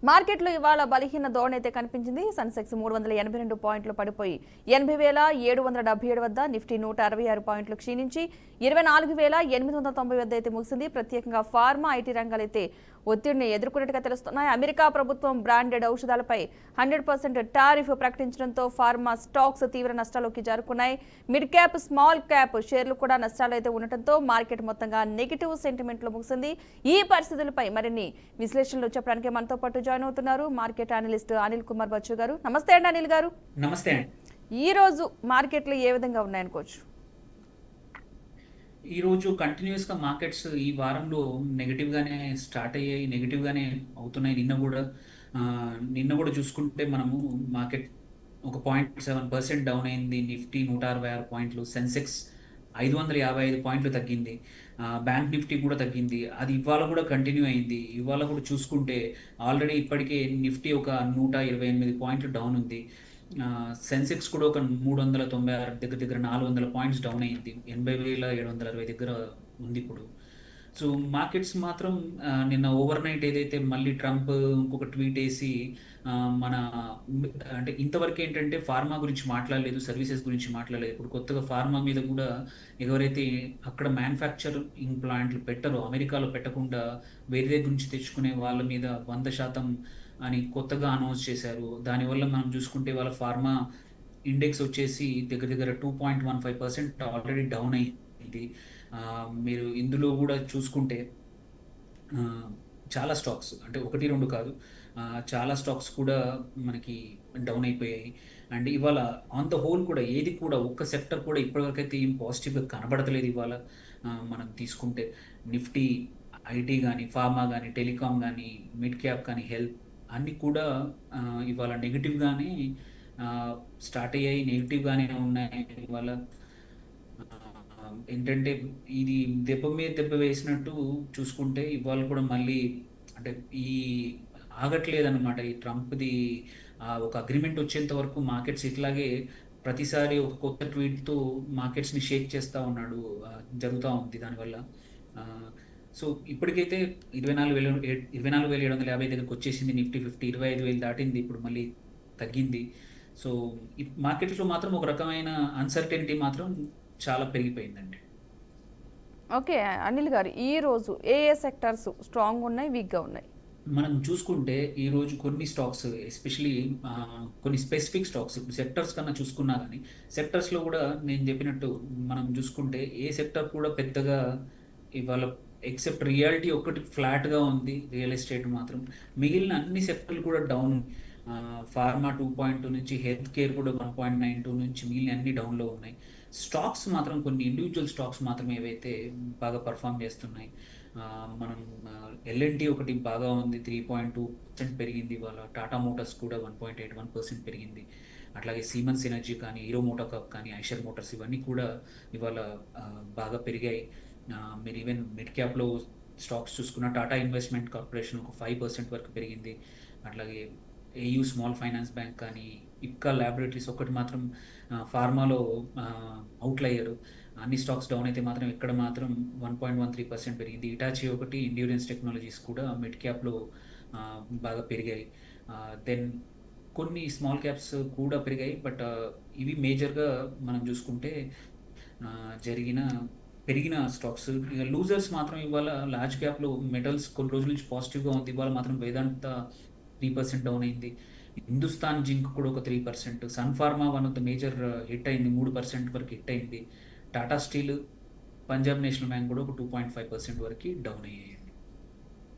మార్కెట్లో ఇవాళ బలహీన ధోరణి అయితే కనిపించింది. సెన్సెక్స్ 382 పాయింట్లు పడిపోయి 80,777 వద్ద, నిఫ్టీ 166 పాయింట్లు క్షీణించి 24,890 వద్ద అయితే ముగిసింది. ప్రత్యేకంగా ఫార్మా, ఐటీ రంగాలైతే ఒత్తిడిని ఎదుర్కొన్నట్టుగా తెలుస్తున్నాయి. అమెరికా ప్రభుత్వం బ్రాండెడ్ ఔషధాలపై 100% టారిఫ్ ప్రకటించడంతో ఫార్మా స్టాక్స్ తీవ్ర నష్టాల్లోకి జారుకున్నాయి. మిడ్ క్యాప్, స్మాల్ క్యాప్ షేర్లు కూడా నష్టాలు అయితే ఉండటంతో మార్కెట్ మొత్తంగా నెగిటివ్ సెంటిమెంట్ లో ముగిసింది. ఈ పరిస్థితులపై మరిన్ని విశ్లేషణలు చెప్పడానికి మనతో పాటు జాయిన్ అవుతున్నారు మార్కెట్ అనలిస్ట్ అనిల్ కుమార్ బచ్చు గారు. నమస్తే అండి అనిల్ గారు. నమస్తే అండి. ఈ రోజు మార్కెట్లు ఏ విధంగా ఉన్నాయనుకోవచ్చు? ఈరోజు కంటిన్యూస్గా మార్కెట్స్ ఈ వారంలో నెగిటివ్గానే స్టార్ట్ అయ్యాయి, నెగిటివ్గానే అవుతున్నాయి. నిన్న కూడా చూసుకుంటే మనము మార్కెట్ ఒక 0.7% డౌన్ అయింది. నిఫ్టీ 166 పాయింట్లు, సెన్సెక్స్ 555 పాయింట్లు తగ్గింది. బ్యాంక్ నిఫ్టీ కూడా తగ్గింది. అది ఇవాళ కూడా కంటిన్యూ అయింది. ఇవాళ కూడా చూసుకుంటే ఆల్రెడీ ఇప్పటికే నిఫ్టీ ఒక 128 పాయింట్లు డౌన్ ఉంది. సెన్సెక్స్ కూడా ఒక 396 దగ్గర 400 పాయింట్స్ డౌన్ అయింది. 80,760 దగ్గర ఉంది ఇప్పుడు. సో మార్కెట్స్ మాత్రం నిన్న ఓవర్ నైట్ ఏదైతే మళ్ళీ ట్రంప్ ఇంకొక ట్వీట్ వేసి మన అంటే ఇంతవరకు ఏంటంటే ఫార్మా గురించి మాట్లాడలేదు, సర్వీసెస్ గురించి మాట్లాడలేదు. ఇప్పుడు కొత్తగా ఫార్మా మీద కూడా ఎవరైతే అక్కడ మ్యానుఫ్యాక్చరింగ్ ప్లాంట్లు పెట్టరో, అమెరికాలో పెట్టకుండా వేరే దగ్గర నుంచి తెచ్చుకునే వాళ్ళ మీద 100% అని కొత్తగా అనౌన్స్ చేశారు. దానివల్ల మనం చూసుకుంటే వాళ్ళ ఫార్మా ఇండెక్స్ వచ్చేసి దగ్గర 2.15% ఆల్రెడీ డౌన్ అయింది. మీరు ఇందులో కూడా చూసుకుంటే చాలా స్టాక్స్, అంటే ఒకటి రెండు కాదు, చాలా స్టాక్స్ కూడా మనకి డౌన్ అయిపోయాయి. అండ్ ఇవాళ ఆన్ ద హోల్ కూడా ఏది కూడా ఒక్క సెక్టర్ కూడా ఇప్పటివరకైతే ఏం పాజిటివ్గా కనబడతలేదు. ఇవాళ మనం తీసుకుంటే నిఫ్టీ, ఐటీ కానీ, ఫార్మా కానీ, టెలికామ్ కానీ, మిడ్ క్యాప్ కానీ, హెల్త్ అన్నీ కూడా ఇవాళ నెగిటివ్గానే స్టార్ట్ అయ్యాయి, నెగిటివ్గానే ఉన్నాయి. ఇవాళ ఏంటంటే ఇది దెబ్బ మీద దెబ్బ వేసినట్టు చూసుకుంటే ఇవాళ కూడా మళ్ళీ అంటే ఈ ఆగట్లేదన్నమాట. ఈ ట్రంప్ది ఒక అగ్రిమెంట్ వచ్చేంత వరకు మార్కెట్స్ ఇట్లాగే ప్రతిసారి ఒక కొత్త ట్వీట్తో మార్కెట్స్ని షేక్ చేస్తూ ఉన్నాడు, జరుగుతూ ఉంది. దానివల్ల సో ఇప్పటికైతే 24,750 దగ్గరకు వచ్చేసింది. నిఫ్టీ 25,000 దాటింది, ఇప్పుడు మళ్ళీ తగ్గింది. సో ఈ మార్కెట్లో మాత్రం ఒక రకమైన అన్సర్టెనిటీ మాత్రం చాలా పెరిగిపోయిందండి. ఓకే అనిల్ గారు, ఈ రోజు ఏ ఏ సెక్టర్స్ స్ట్రాంగ్ ఉన్నాయి, వీక్గా ఉన్నాయి? మనం చూసుకుంటే ఈరోజు కొన్ని స్టాక్స్, ఎస్పెషలీ కొన్ని స్పెసిఫిక్ స్టాక్స్, ఇప్పుడు సెక్టర్స్ కన్నా చూసుకున్నా కానీ సెక్టర్స్లో కూడా నేను చెప్పినట్టు మనం చూసుకుంటే ఏ సెక్టర్ కూడా పెద్దగా ఇవాళ ఎక్సెప్ట్ రియాలిటీ ఒకటి ఫ్లాట్గా ఉంది, రియల్ ఎస్టేట్ మాత్రం. మిగిలిన అన్ని సెక్టర్లు కూడా డౌన్. ఫార్మా 2.2 నుంచి, హెల్త్ కేర్ కూడా 1.92 నుంచి, మిగిలిన అన్ని డౌన్లో ఉన్నాయి. స్టాక్స్ మాత్రం కొన్ని ఇండివిజువల్ స్టాక్స్ మాత్రం ఏవైతే బాగా పర్ఫామ్ చేస్తున్నాయి. మనం ఎల్ఎన్టీ ఒకటి బాగా ఉంది, 3.2% పెరిగింది. ఇవాళ టాటా మోటార్స్ కూడా 1.81% పెరిగింది. అట్లాగే సీమెన్స్ ఎనర్జీ కానీ, హీరో మోటార్ కప్ కానీ, ఐషర్ మోటార్స్ ఇవన్నీ కూడా ఇవాళ బాగా పెరిగాయి. మీరు ఈవెన్ మిడ్ క్యాప్లో స్టాక్స్ చూసుకున్న టాటా ఇన్వెస్ట్మెంట్ కార్పొరేషన్ ఒక 5% వరకు పెరిగింది. అట్లాగే ఏయూ స్మాల్ ఫైనాన్స్ బ్యాంక్ కానీ, ఇప్కా ల్యాబొరేటరీస్ ఒకటి మాత్రం ఫార్మాలో అవుట్లయ్యారు. అన్ని స్టాక్స్ డౌన్ అయితే మాత్రం ఇక్కడ మాత్రం 1.13% పెరిగింది. ఇటాచీ ఒకటి, ఎండ్యూరెన్స్ టెక్నాలజీస్ కూడా మిడ్ క్యాప్లో బాగా పెరిగాయి. దెన్ కొన్ని స్మాల్ క్యాప్స్ కూడా పెరిగాయి. బట్ ఇవి మేజర్గా మనం చూసుకుంటే పెరిగిన స్టాక్స్. ఇక లూజర్స్ మాత్రం ఇవాళ లార్జ్ క్యాప్లో మెటల్స్ కొన్ని రోజుల నుంచి పాజిటివ్గా ఉంది. ఇవాళ మాత్రం వేదాంత 3% డౌన్ అయింది. హిందుస్థాన్ జింక్ కూడా ఒక 3%. Sun Pharma one of the major hit అయింది, 3% వరకు హిట్ అయింది. Tata Steel, Punjab National Bank కూడా ఒక 2.5% వరకు డౌన్ అయ్యాయండి.